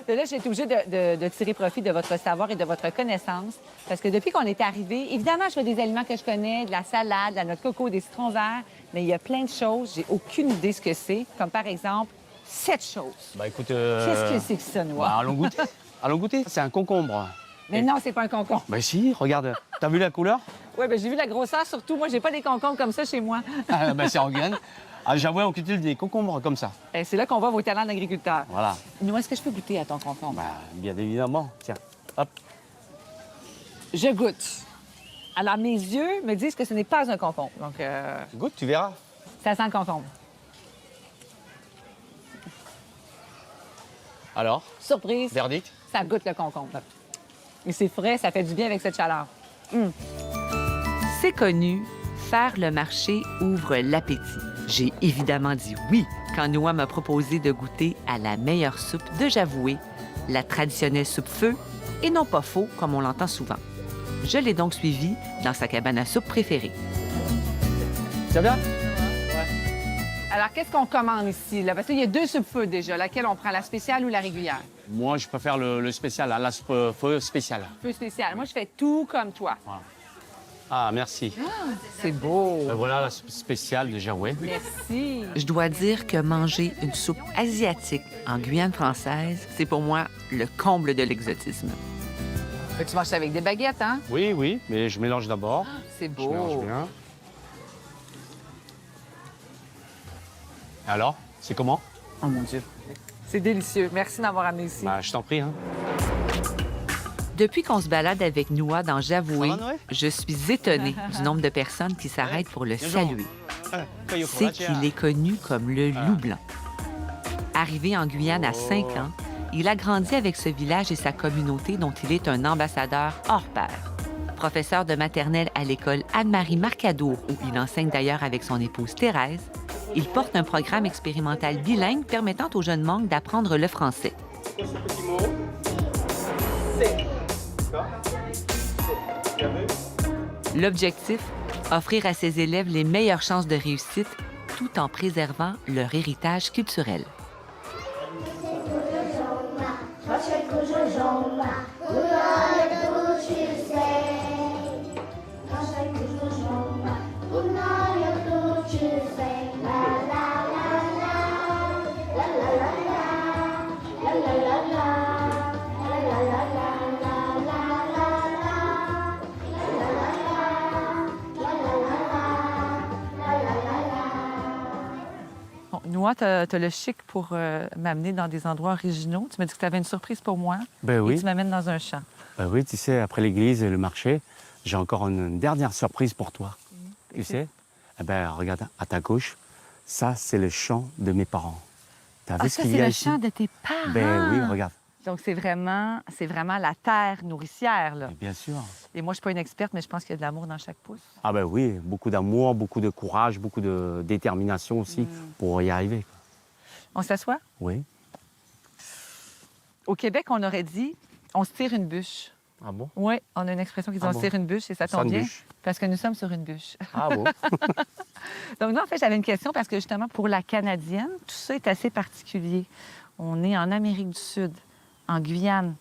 C: Et là, j'ai été obligée de tirer profit de votre savoir et de votre connaissance. Parce que depuis qu'on est arrivé, évidemment, je fais des aliments que je connais, de la salade, de la noix de coco, des citrons verts, mais il y a plein de choses, j'ai aucune idée ce que c'est. Comme par exemple, cette chose.
M: Bah écoute.
C: Qu'est-ce que c'est que ça, Noah?
M: Bah, allons goûter. Allons goûter. C'est un concombre.
C: Mais non, c'est pas un concombre.
M: Ben si, regarde. T'as vu la couleur?
C: Oui, bien, j'ai vu la grosseur surtout. Moi, j'ai pas des concombres comme ça chez moi.
M: Ben c'est en Guyane. Ah, j'avoue, on cultive des concombres comme ça.
C: Et c'est là qu'on voit vos talents d'agriculteur.
M: Voilà.
C: Noah, est-ce que je peux goûter à ton concombre?
M: Bah, bien évidemment. Tiens, hop.
C: Je goûte. Alors, mes yeux me disent que ce n'est pas un concombre. Donc,
M: goûte, tu verras.
C: Ça sent le concombre.
M: Alors?
C: Surprise.
M: Verdict?
C: Ça goûte le concombre. Et c'est frais, ça fait du bien avec cette chaleur.
L: C'est connu, faire le marché ouvre l'appétit. J'ai évidemment dit oui quand Noah m'a proposé de goûter à la meilleure soupe de Javoué, la traditionnelle soupe feu, et non pas faux comme on l'entend souvent. Je l'ai donc suivi dans sa cabane à soupe préférée.
M: Ça va?
C: Alors, qu'est-ce qu'on commande ici? Là? Parce qu'il y a 2 soupes feu déjà. Laquelle on prend, la spéciale ou la régulière?
M: Moi, je préfère le spécial, la soupe feu spéciale.
C: Feu spéciale. Moi, je fais tout comme toi.
M: Voilà. Ah, merci.
C: C'est beau.
M: Voilà la soupe spéciale de Javoué.
C: Merci.
L: Je dois dire que manger une soupe asiatique en Guyane française, c'est pour moi le comble de l'exotisme.
C: Tu manges ça avec des baguettes, hein?
M: Oui, oui, mais je mélange d'abord.
C: C'est
M: Je
C: beau.
M: mélange bien. Alors, c'est comment?
C: Oh mon Dieu. C'est délicieux. Merci d'avoir amené ici.
M: Bah, je t'en prie. Hein.
L: Depuis qu'on se balade avec Noah dans Javoué,
M: Ça va, Noé?
L: je suis étonnée du nombre de personnes qui s'arrêtent pour le saluer.
M: C'est
L: C'est qu'il est connu comme le loup blanc. Arrivé en Guyane à 5 ans, il a grandi avec ce village et sa communauté dont il est un ambassadeur hors pair. Professeur de maternelle à l'école Anne-Marie Marcadour, où il enseigne d'ailleurs avec son épouse Thérèse, il porte un programme expérimental bilingue permettant aux jeunes Hmong d'apprendre le français. L'objectif, offrir à ses élèves les meilleures chances de réussite tout en préservant leur héritage culturel.
C: Bon, Noah, tu as le chic pour m'amener dans des endroits originaux. Tu m'as dit que tu avais une surprise pour moi.
M: Ben oui.
C: Et tu m'amènes dans un champ.
M: Ben oui, tu sais, après l'église et le marché, j'ai encore une dernière surprise pour toi. Tu sais? Eh ben, regarde, à ta gauche, ça, c'est le champ de mes parents. T'as vu ce
C: Ça,
M: qu'il
C: c'est
M: y a
C: le
M: ici?
C: champ de tes parents.
M: Ben oui, regarde.
C: Donc, c'est vraiment la terre nourricière, là.
M: Bien sûr.
C: Et moi, je suis pas une experte, mais je pense qu'il y a de l'amour dans chaque pouce.
M: Ah ben oui, beaucoup d'amour, beaucoup de courage, beaucoup de détermination aussi pour y arriver.
C: On s'assoit?
M: Oui.
C: Au Québec, on aurait dit on se tire une bûche.
M: Ah bon?
C: Oui, on a une expression qui dit
M: Ah
C: on
M: bon?
C: se tire une bûche et ça
M: Ça,
C: tombe
M: une
C: bien
M: bûche.
C: parce que nous sommes sur une bûche.
M: Ah bon?
C: Donc, non, en fait, j'avais une question parce que justement, pour la Canadienne, tout ça est assez particulier. On est en Amérique du Sud, en Guyane.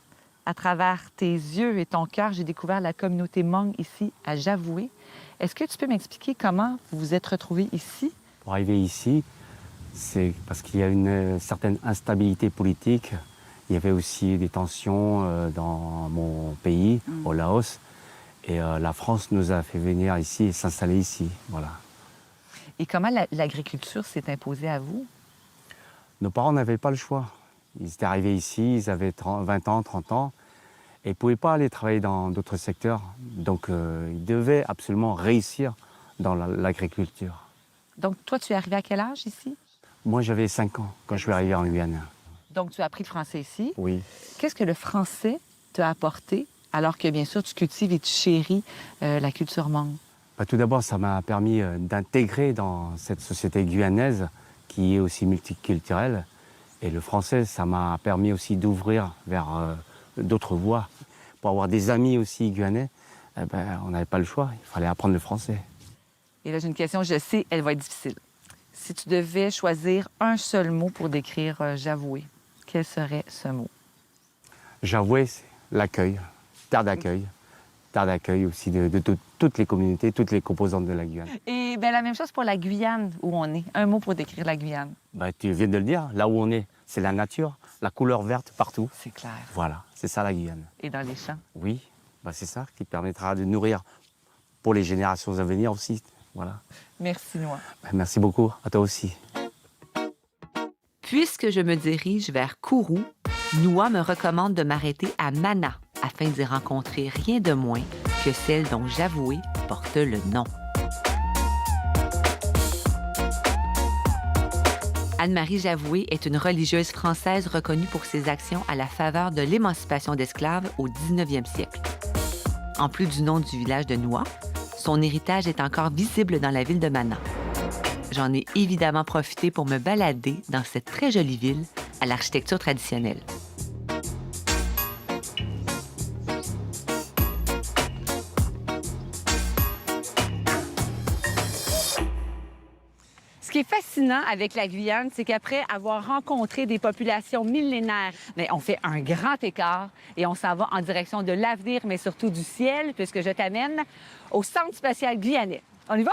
C: À travers tes yeux et ton cœur, j'ai découvert la communauté Hmong ici à Javoué. Est-ce que tu peux m'expliquer comment vous vous êtes retrouvés ici?
M: Pour arriver ici, c'est parce qu'il y a une certaine instabilité politique. Il y avait aussi des tensions dans mon pays, au Laos. Et la France nous a fait venir ici et s'installer ici. Voilà.
C: Et comment l'agriculture s'est imposée à vous?
M: Nos parents n'avaient pas le choix. Ils étaient arrivés ici, ils avaient 20 ans, 30 ans, et ils ne pouvaient pas aller travailler dans d'autres secteurs. Donc ils devaient absolument réussir dans l'agriculture.
C: Donc, toi, tu es arrivé à quel âge ici?
M: Moi, j'avais 5 ans quand je suis arrivé en Guyane.
C: Donc, tu as appris le français ici.
M: Oui.
C: Qu'est-ce que le français t'a apporté alors que, bien sûr, tu cultives et tu chéris la culture Hmong?
M: Tout d'abord, ça m'a permis d'intégrer dans cette société guyanaise qui est aussi multiculturelle. Et le français, ça m'a permis aussi d'ouvrir vers d'autres voies. Pour avoir des amis aussi guyanais, on n'avait pas le choix, il fallait apprendre le français.
C: Et là, j'ai une question, je sais, elle va être difficile. Si tu devais choisir un seul mot pour décrire Javoué, quel serait ce mot?
M: Javoué, c'est l'accueil, terre d'accueil aussi de toutes les communautés, toutes les composantes de la Guyane.
C: Et bien, la même chose pour la Guyane où on est. Un mot pour décrire la Guyane.
M: Tu viens de le dire, là où on est, c'est la nature, la couleur verte partout.
C: C'est clair.
M: Voilà, c'est ça la Guyane.
C: Et dans les champs?
M: Oui, c'est ça qui permettra de nourrir pour les générations à venir aussi. Voilà.
C: Merci, Noa.
M: Merci beaucoup, à toi aussi.
L: Puisque je me dirige vers Kourou, Noa me recommande de m'arrêter à Mana afin d'y rencontrer rien de moins que celle dont Javoué porte le nom. Anne-Marie Javoué est une religieuse française reconnue pour ses actions à la faveur de l'émancipation d'esclaves au 19e siècle. En plus du nom du village de Noa, son héritage est encore visible dans la ville de Mana. J'en ai évidemment profité pour me balader dans cette très jolie ville à l'architecture traditionnelle.
C: Ce qui est fascinant avec la Guyane, c'est qu'après avoir rencontré des populations millénaires, on fait un grand écart et on s'en va en direction de l'avenir, mais surtout du ciel, puisque je t'amène au Centre spatial guyanais. On y va?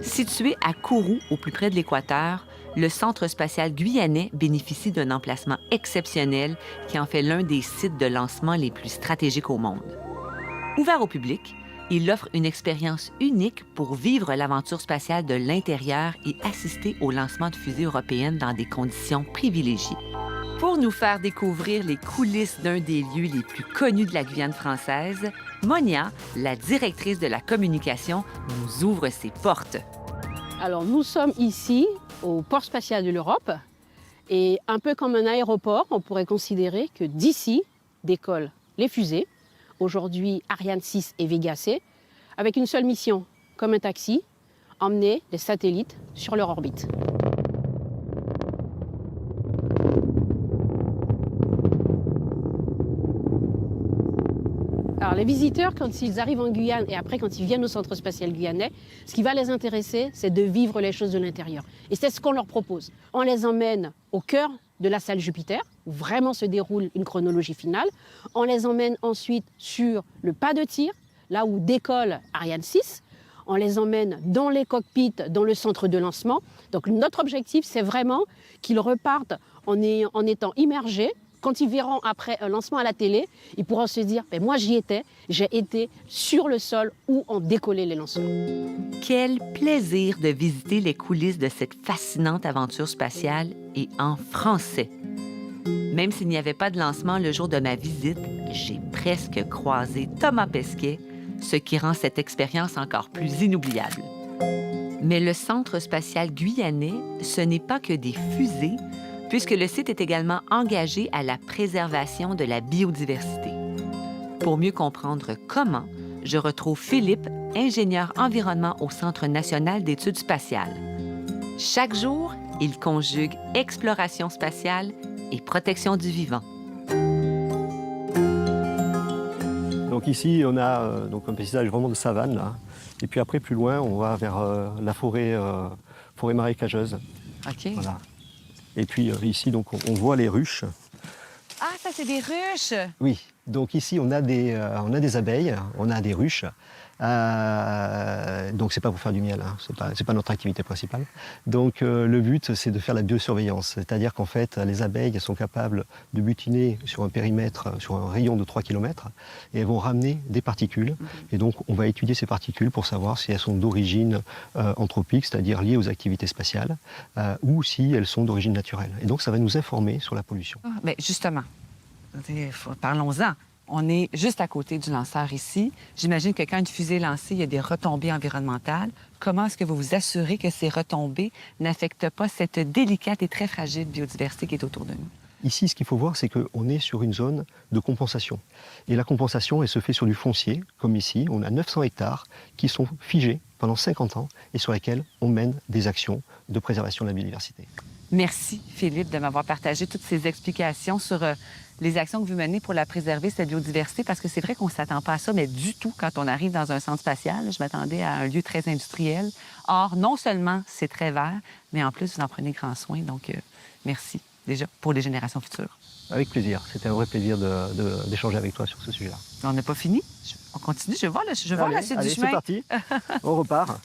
L: Situé à Kourou, au plus près de l'équateur, le Centre spatial guyanais bénéficie d'un emplacement exceptionnel qui en fait l'un des sites de lancement les plus stratégiques au monde. Ouvert au public, il offre une expérience unique pour vivre l'aventure spatiale de l'intérieur et assister au lancement de fusées européennes dans des conditions privilégiées. Pour nous faire découvrir les coulisses d'un des lieux les plus connus de la Guyane française, Monia, la directrice de la communication, nous ouvre ses portes.
O: Alors, nous sommes ici au port spatial de l'Europe et un peu comme un aéroport, on pourrait considérer que d'ici décollent les fusées. Aujourd'hui, Ariane 6 et Vega C, avec une seule mission, comme un taxi, emmener les satellites sur leur orbite. Alors, les visiteurs, quand ils arrivent en Guyane et après quand ils viennent au Centre spatial guyanais, ce qui va les intéresser, c'est de vivre les choses de l'intérieur. Et c'est ce qu'on leur propose. On les emmène au cœur de la salle Jupiter, où vraiment se déroule une chronologie finale. On les emmène ensuite sur le pas de tir, là où décolle Ariane 6. On les emmène dans les cockpits, dans le centre de lancement. Donc notre objectif, c'est vraiment qu'ils repartent en étant immergés. Quand ils verront après un lancement à la télé, ils pourront se dire « moi j'y étais, j'ai été sur le sol où ont décollé les lancements ».
L: Quel plaisir de visiter les coulisses de cette fascinante aventure spatiale et en français. Même s'il n'y avait pas de lancement le jour de ma visite, j'ai presque croisé Thomas Pesquet, ce qui rend cette expérience encore plus inoubliable. Mais le Centre spatial guyanais, ce n'est pas que des fusées, puisque le site est également engagé à la préservation de la biodiversité. Pour mieux comprendre comment, je retrouve Philippe, ingénieur environnement au Centre national d'études spatiales. Chaque jour, il conjugue exploration spatiale et protection du vivant.
P: Donc ici, on a un paysage vraiment de savane, là. Et puis après, plus loin, on va vers la forêt marécageuse.
C: OK.
P: Voilà. Et puis ici, donc, on voit les ruches.
C: Ah, ça, c'est des ruches!
P: Oui. Donc ici, on a des abeilles, on a des ruches. Donc c'est pas pour faire du miel, hein. C'est pas notre activité principale. Donc le but c'est de faire la biosurveillance, c'est-à-dire qu'en fait les abeilles elles sont capables de butiner sur un périmètre, sur un rayon de 3 km et elles vont ramener des particules. Et donc on va étudier ces particules pour savoir si elles sont d'origine anthropique, c'est-à-dire liées aux activités spatiales, ou si elles sont d'origine naturelle. Et donc ça va nous informer sur la pollution.
C: Mais justement, parlons-en. On est juste à côté du lanceur ici. J'imagine que quand une fusée est lancée, il y a des retombées environnementales. Comment est-ce que vous vous assurez que ces retombées n'affectent pas cette délicate et très fragile biodiversité qui est autour de nous?
P: Ici, ce qu'il faut voir, c'est qu'on est sur une zone de compensation. Et la compensation, elle se fait sur du foncier, comme ici. On a 900 hectares qui sont figés pendant 50 ans et sur lesquels on mène des actions de préservation de la biodiversité.
C: Merci, Philippe, de m'avoir partagé toutes ces explications sur les actions que vous menez pour la préserver, cette biodiversité, parce que c'est vrai qu'on ne s'attend pas à ça, mais du tout quand on arrive dans un centre spatial. Je m'attendais à un lieu très industriel. Or, non seulement c'est très vert, mais en plus, vous en prenez grand soin. Donc, merci déjà pour les générations futures.
P: Avec plaisir. C'était un vrai plaisir d'échanger avec toi sur ce sujet-là.
C: On n'a pas fini. On continue. Je vais voir la suite du chemin.
P: C'est parti. On repart.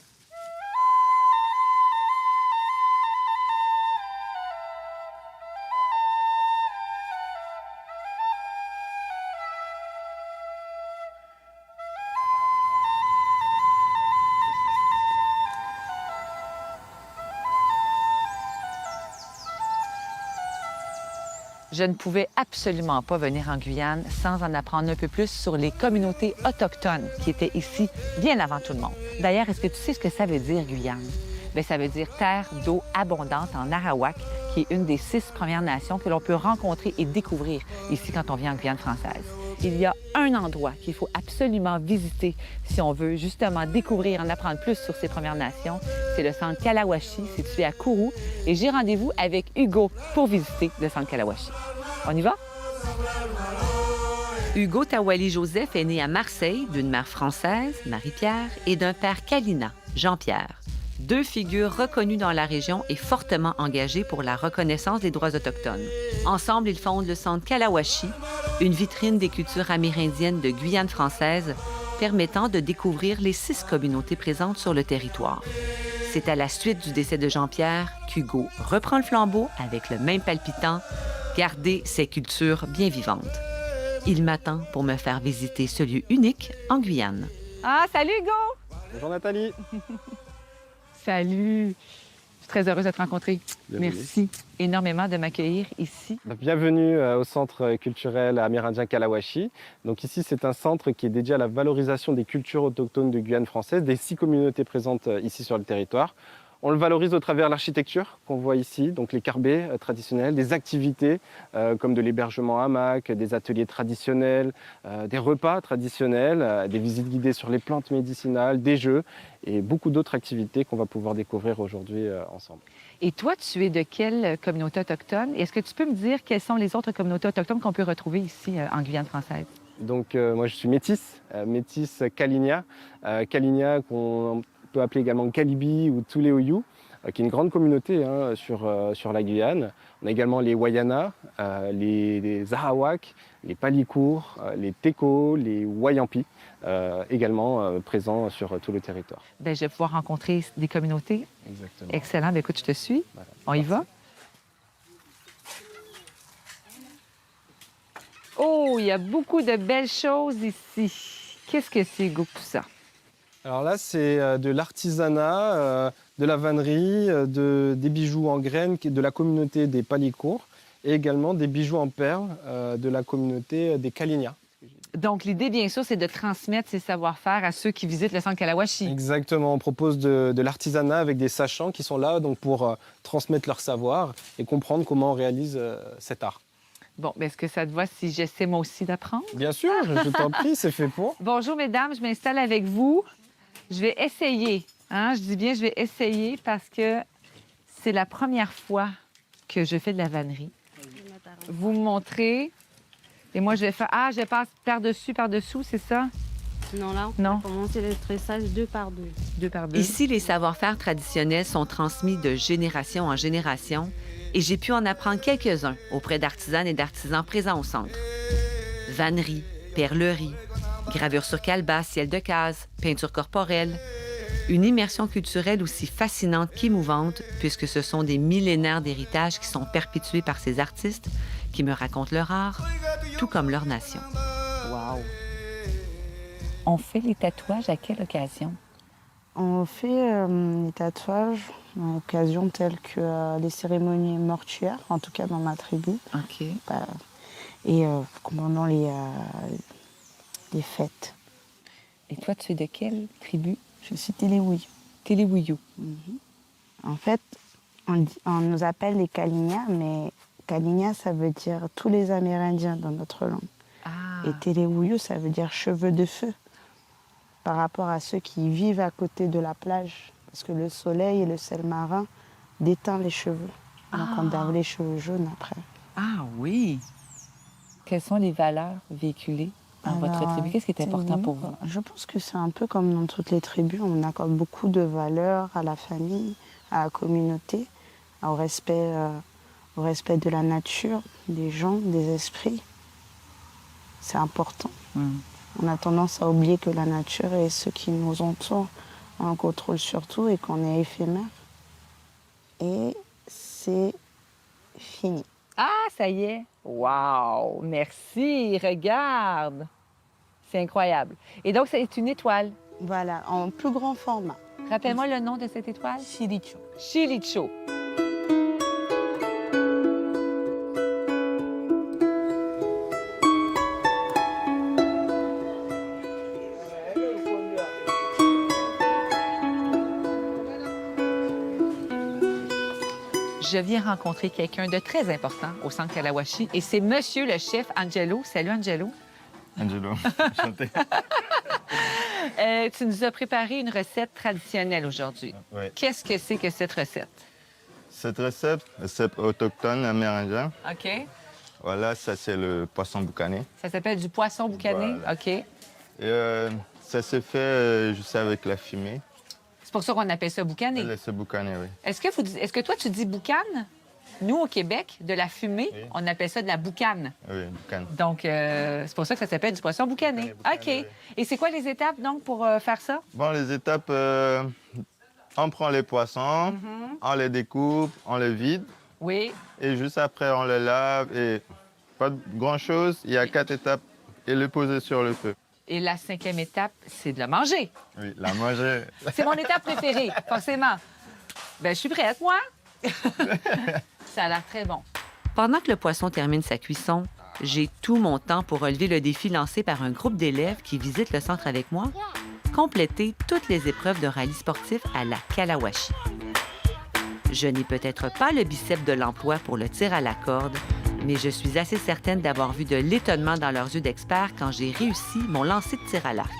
C: Je ne pouvais absolument pas venir en Guyane sans en apprendre un peu plus sur les communautés autochtones qui étaient ici bien avant tout le monde. D'ailleurs, est-ce que tu sais ce que ça veut dire, Guyane? Bien, ça veut dire terre d'eau abondante en Arawak, qui est une des 6 Premières Nations que l'on peut rencontrer et découvrir ici quand on vient en Guyane française. Il y a un endroit qu'il faut absolument visiter si on veut justement découvrir, en apprendre plus sur ces Premières Nations. C'est le centre Kalawashi, situé à Kourou. Et j'ai rendez-vous avec Hugo pour visiter le centre Kalawashi. On y va?
L: Hugo Tawali-Joseph est né à Marseille d'une mère française, Marie-Pierre, et d'un père Kalina, Jean-Pierre. 2 figures reconnues dans la région et fortement engagées pour la reconnaissance des droits autochtones. Ensemble, ils fondent le centre Kalawashi, une vitrine des cultures amérindiennes de Guyane française, permettant de découvrir les 6 communautés présentes sur le territoire. C'est à la suite du décès de Jean-Pierre qu'Hugo reprend le flambeau avec le même palpitant, garder ces cultures bien vivantes. Il m'attend pour me faire visiter ce lieu unique en Guyane.
C: Ah, salut Hugo!
P: Bonjour Nathalie!
C: Salut! Je suis très heureuse de te rencontrer.
Q: Bienvenue.
C: Merci énormément de m'accueillir ici.
Q: Bienvenue au Centre culturel amérindien Kalawashi. Donc ici, c'est un centre qui est dédié à la valorisation des cultures autochtones de Guyane française, des 6 communautés présentes ici sur le territoire. On le valorise au travers de l'architecture qu'on voit ici, donc les carbets traditionnels, des activités comme de l'hébergement hamac, des ateliers traditionnels, des repas traditionnels, des visites guidées sur les plantes médicinales, des jeux et beaucoup d'autres activités qu'on va pouvoir découvrir aujourd'hui ensemble.
C: Et toi, tu es de quelle communauté autochtone? Est-ce que tu peux me dire quelles sont les autres communautés autochtones qu'on peut retrouver ici en Guyane française?
Q: Donc moi, je suis métisse Kalinia. Kalinia qu'on peut appeler également Kalibi ou Tuleoyu, qui est une grande communauté sur la Guyane. On a également les Wayana, les Arawak, les Palikour, les Teko, les Wayampi, également présents sur tout le territoire.
C: Bien, je vais pouvoir rencontrer des communautés.
Q: Exactement.
C: Excellent. Bien, écoute, je te suis. Voilà. On y va? Oh, il y a beaucoup de belles choses ici. Qu'est-ce que c'est, Hugo, tout ça?
Q: Alors là, c'est de l'artisanat, de la vannerie, des bijoux en graines de la communauté des Palikour et également des bijoux en perles de la communauté des Kalinia.
C: Donc, l'idée, bien sûr, c'est de transmettre ces savoir-faire à ceux qui visitent le centre Kalawashi.
Q: Exactement. On propose de l'artisanat avec des sachants qui sont là donc, pour transmettre leur savoir et comprendre comment on réalise cet art.
C: Bon, bien, est-ce que ça te va si j'essaie moi aussi d'apprendre?
Q: Bien sûr, je t'en prie, c'est fait pour.
C: Bonjour, mesdames, je m'installe avec vous. Je vais essayer, je dis bien je vais essayer parce que c'est la première fois que je fais de la vannerie. Vous me montrez et moi je vais faire... Ah, je passe par-dessous, c'est ça?
O: Non, là, on va commencer le tressage 2 par 2.
C: 2 par 2.
L: Ici, les savoir-faire traditionnels sont transmis de génération en génération et j'ai pu en apprendre quelques-uns auprès d'artisanes et d'artisans présents au centre. Vannerie, perlerie, Gravure sur calebasse, ciel de case, peinture corporelle. Une immersion culturelle aussi fascinante qu'émouvante, puisque ce sont des millénaires d'héritage qui sont perpétués par ces artistes qui me racontent leur art, tout comme leur nation.
C: Wow! On fait les tatouages à quelle occasion?
R: On fait les tatouages à occasion telles que les cérémonies mortuaires, en tout cas dans ma tribu.
C: OK.
R: Et pendant les fêtes.
C: Et toi, tu es de quelle tribu?
R: Je suis Téléouï.
C: Téléouïou.
R: En fait, on nous appelle les Kalinia, mais Kalinia, ça veut dire tous les Amérindiens dans notre langue. Et Téléouïou, ça veut dire cheveux de feu, par rapport à ceux qui vivent à côté de la plage. Parce que le soleil et le sel marin déteint les cheveux. Donc on garde les cheveux jaunes après.
C: Ah oui! Quelles sont les valeurs véhiculées dans votre tribu? Qu'est-ce qui est important pour vous?
R: Je pense que c'est un peu comme dans toutes les tribus. On accorde beaucoup de valeurs à la famille, à la communauté, au respect de la nature, des gens, des esprits. C'est important. On a tendance à oublier que la nature et ceux qui nous entourent ont un contrôle sur tout et qu'on est éphémère. Et c'est fini.
C: Ah, ça y est! Wow! Merci! Regarde! C'est incroyable. Et donc, c'est une étoile.
R: Voilà, en plus grand format.
C: Rappelle-moi le nom de cette étoile.
R: Chilicho.
C: Chilicho. Je viens rencontrer quelqu'un de très important au Centre Kalawashi et c'est Monsieur le chef Angelo. Salut Angelo.
S: Angelo, enchanté.
C: Tu nous as préparé une recette traditionnelle aujourd'hui.
S: Oui.
C: Qu'est-ce que c'est que cette recette?
S: Cette recette autochtone amérindien.
C: OK.
S: Voilà, ça c'est le poisson boucané.
C: Ça s'appelle du poisson boucané?
S: Voilà.
C: OK.
S: Et ça se fait juste avec la fumée.
C: C'est pour ça qu'on appelle ça boucané.
S: C'est boucané, oui.
C: Est-ce que toi, tu dis boucane? Nous, au Québec, de la fumée, on appelle ça de la boucane.
S: Oui, boucane.
C: Donc, c'est pour ça que ça s'appelle du poisson boucané. OK.
S: Oui.
C: Et c'est quoi les étapes, donc, pour faire ça?
S: Bon, les étapes, on prend les poissons, on les découpe, on les vide.
C: Oui.
S: Et juste après, on les lave et pas grand-chose. Il y a 4 étapes et le poser sur le feu.
C: Et la 5e étape, c'est de le manger.
S: Oui, la manger.
C: C'est mon étape préférée, forcément. Bien, je suis prête, moi. Ça a l'air très bon.
L: Pendant que le poisson termine sa cuisson, j'ai tout mon temps pour relever le défi lancé par un groupe d'élèves qui visitent le centre avec moi, compléter toutes les épreuves de rallye sportif à la Kalawashi. Je n'ai peut-être pas le biceps de l'emploi pour le tir à la corde, mais je suis assez certaine d'avoir vu de l'étonnement dans leurs yeux d'experts quand j'ai réussi mon lancer de tir à l'arc.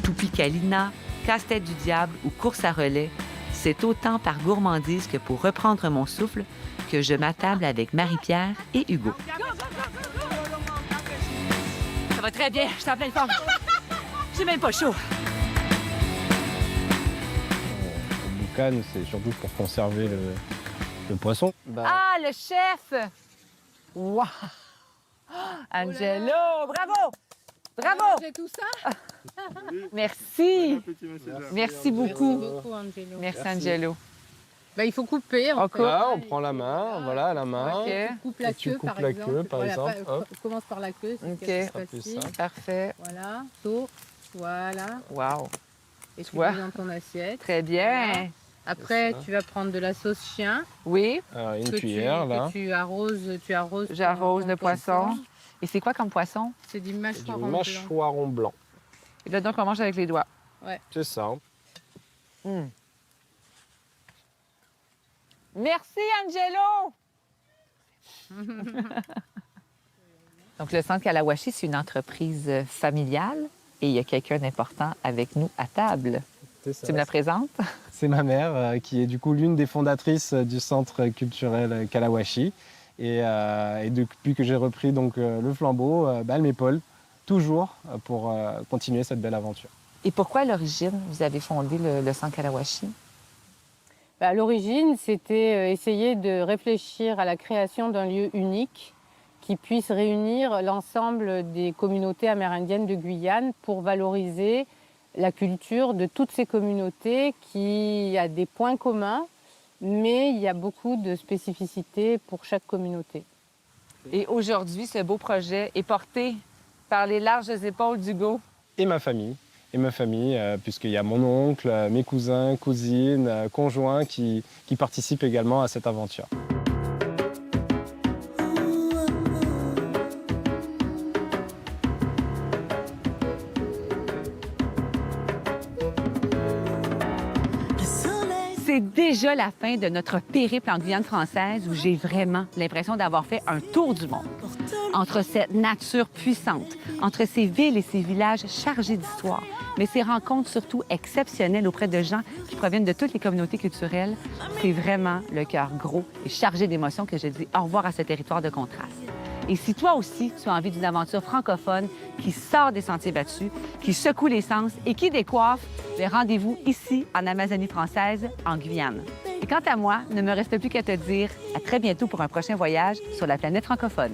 L: Toupie Kalina, casse-tête du diable ou course à relais, c'est autant par gourmandise que pour reprendre mon souffle que je m'attable avec Marie-Pierre et Hugo.
C: Ça va très bien, je suis en pleine forme. J'ai même pas chaud.
Q: Le boucan, c'est surtout pour conserver le poisson.
C: Ah, le chef! Wow! Angelo, bravo! Bravo!
F: J'ai tout ça?
C: Merci. Merci beaucoup.
F: Merci beaucoup, Angelo.
C: Merci, Angelo.
F: Ben, il faut couper.
Q: On prend la main, voilà, la main.
F: OK. Tu coupes la queue, par exemple. Voilà,
Q: exemple. Hop.
F: Commence par la queue.
C: OK.
F: Facile.
C: Parfait.
F: Voilà. Saut. Voilà.
C: Wow.
F: Et tu mets dans ton assiette.
C: Très bien.
F: Voilà. Après, tu vas prendre de la sauce chien.
C: Oui.
Q: Une cuillère, là.
F: Que tu arroses.
C: J'arrose le poisson. Et c'est quoi comme poisson?
F: C'est du mâchoiron blanc.
Q: Mâchoiron blanc.
C: Et là, donc, on mange avec les doigts.
F: Ouais.
Q: C'est ça.
C: Merci, Angelo! Donc, le Centre Kalawashi, c'est une entreprise familiale et il y a quelqu'un d'important avec nous à table. Tu me la présentes?
Q: C'est ma mère, qui est du coup l'une des fondatrices du Centre culturel Kalawashi. Et depuis que j'ai repris donc, le flambeau, elle m'épaule toujours pour continuer cette belle aventure.
C: Et pourquoi, à l'origine, vous avez fondé le Centre Kalawashi?
F: À l'origine, c'était essayer de réfléchir à la création d'un lieu unique
T: qui puisse réunir l'ensemble des communautés amérindiennes de Guyane pour valoriser la culture de toutes ces communautés qui a des points communs, mais il y a beaucoup de spécificités pour chaque communauté.
C: Et aujourd'hui, ce beau projet est porté par les larges épaules d'Hugo.
Q: Et ma famille, puisqu'il y a mon oncle, mes cousins, cousines, conjoints qui participent également à cette aventure.
C: C'est déjà la fin de notre périple en Guyane française où j'ai vraiment l'impression d'avoir fait un tour du monde. Entre cette nature puissante, entre ces villes et ces villages chargés d'histoire, mais ces rencontres surtout exceptionnelles auprès de gens qui proviennent de toutes les communautés culturelles, c'est vraiment le cœur gros et chargé d'émotions que je dis au revoir à ce territoire de contraste. Et si toi aussi, tu as envie d'une aventure francophone qui sort des sentiers battus, qui secoue les sens et qui décoiffe, bien, rendez-vous ici, en Amazonie française, en Guyane. Et quant à moi, ne me reste plus qu'à te dire à très bientôt pour un prochain voyage sur la planète francophone.